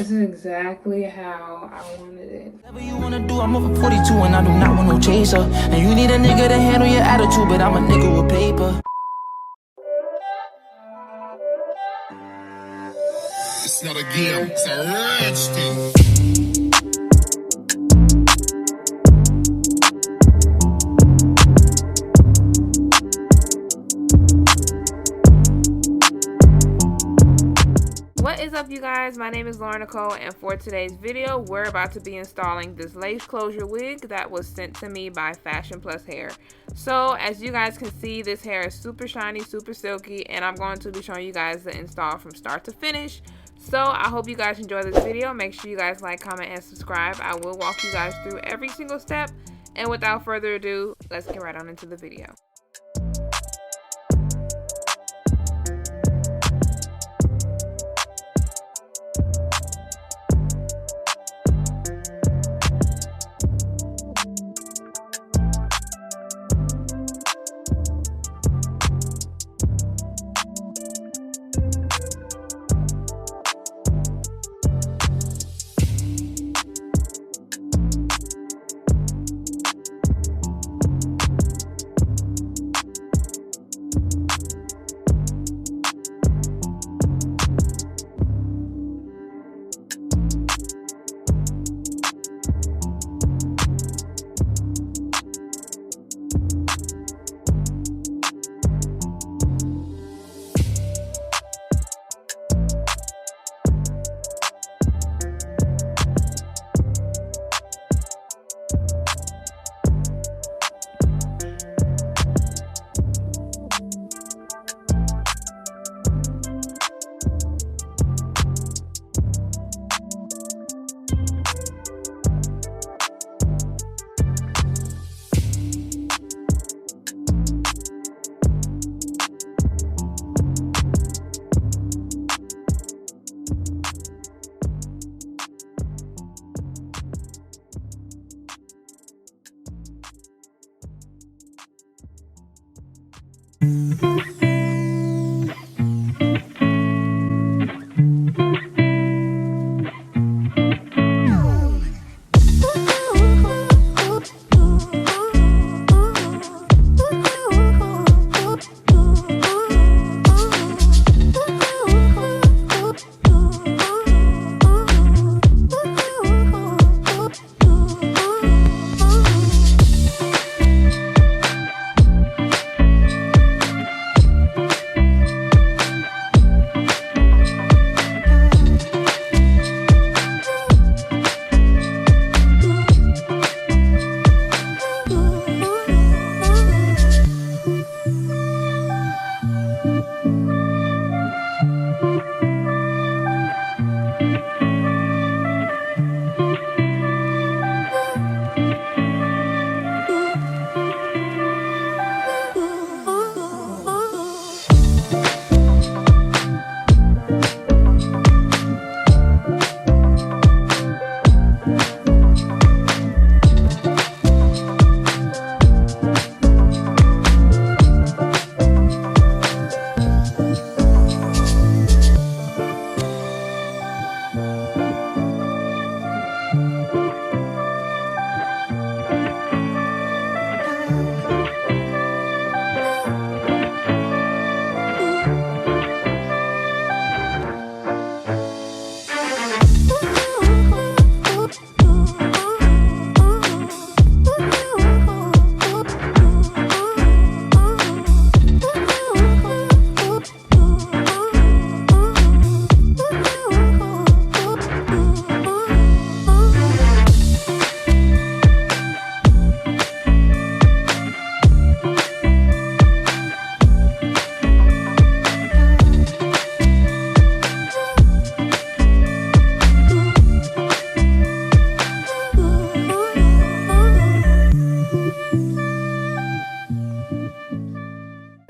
This is exactly how I wanted it. Whatever you wanna do, I'm over 42 and I do not want no chaser. And you need a nigga to handle your attitude, but I'm a nigga with paper. It's not a game, it's a rich thing. What is up, you guys? My name is Lauren Nicole, and for today's video we're about to be installing this lace closure wig that was sent to me by Fashionplushair. So as you guys can see, this hair is super shiny, super silky, and I'm going to be showing you guys the install from start to finish. So I hope you guys enjoy this video. Make sure you guys like, comment, and subscribe. I will walk you guys through every single step, and without further ado, let's get right on into the video.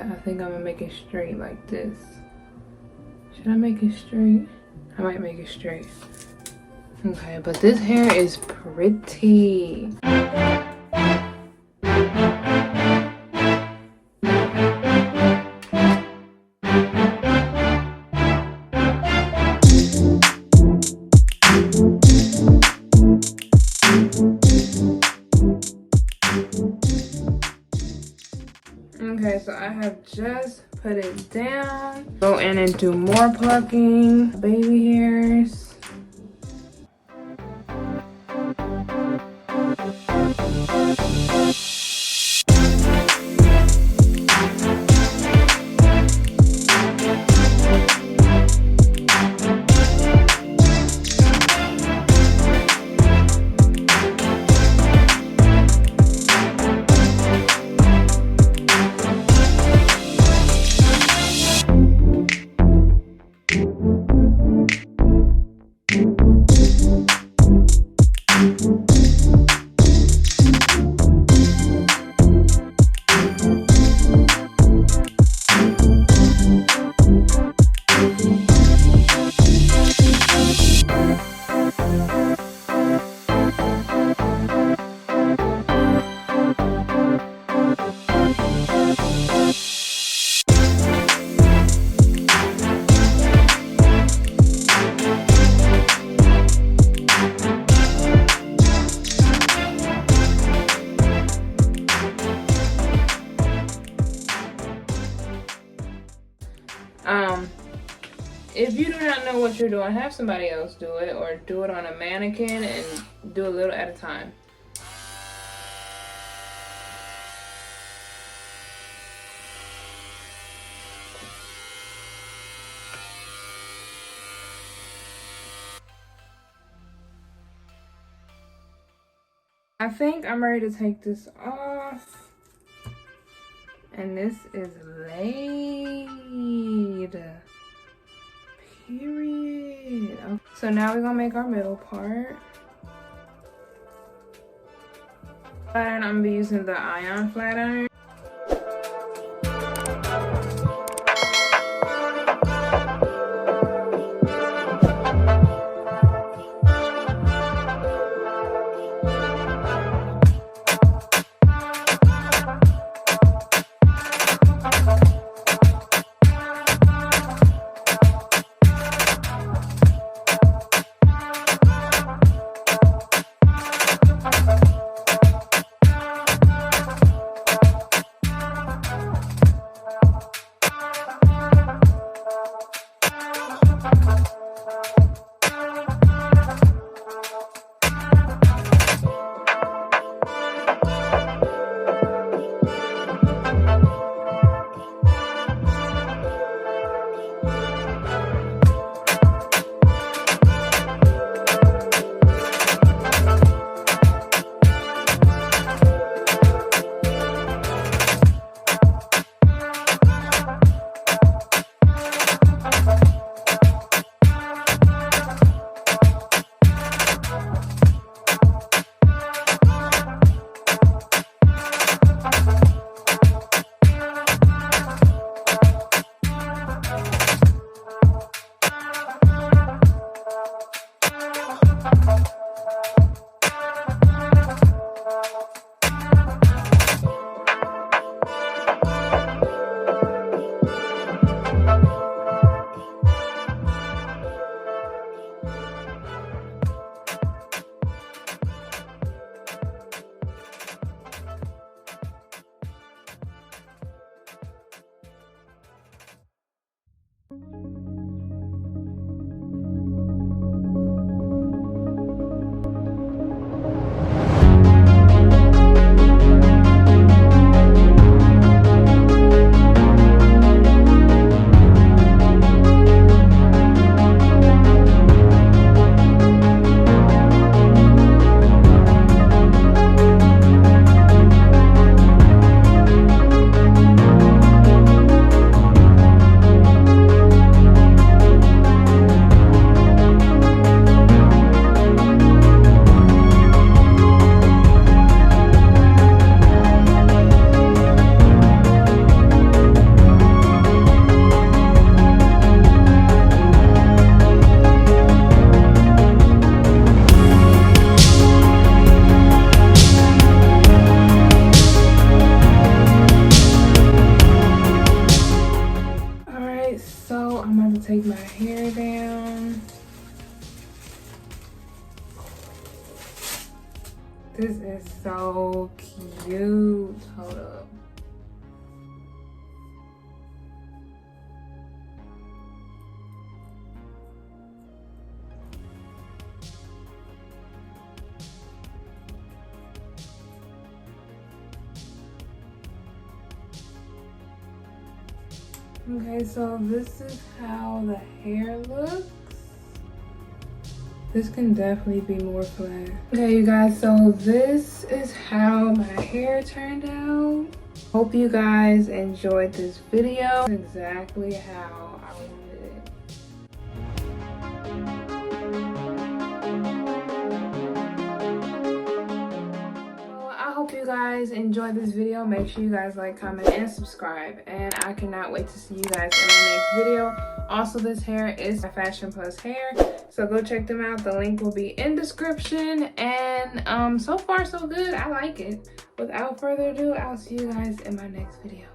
I think I'm gonna make it straight like this. Should I make it straight? I might make it straight. Okay, but this hair is pretty. I have just put it down. Go in and do more plucking. Baby hairs. If you do not know what you're doing, have somebody else do it, or do it on a mannequin and do a little at a time. I think I'm ready to take this off. And this is laid. Period. Okay. So now we're gonna make our middle part. Flat iron, I'm gonna be using the iron flat iron. Take my hair down. This is so cute. Hold up. Okay, so this is how the hair looks. This can definitely be more flat. Okay, you guys, so this is how my hair turned out. Hope you guys enjoyed this video. Exactly how I wanted it. I hope you guys enjoyed this video. Make sure you guys like, comment, and subscribe. And I cannot wait to see you guys in my next video. Also, this hair is by Fashion Plus Hair, so go check them out. The link will be in description. And so far so good. I like it. Without further ado, I'll see you guys in my next video.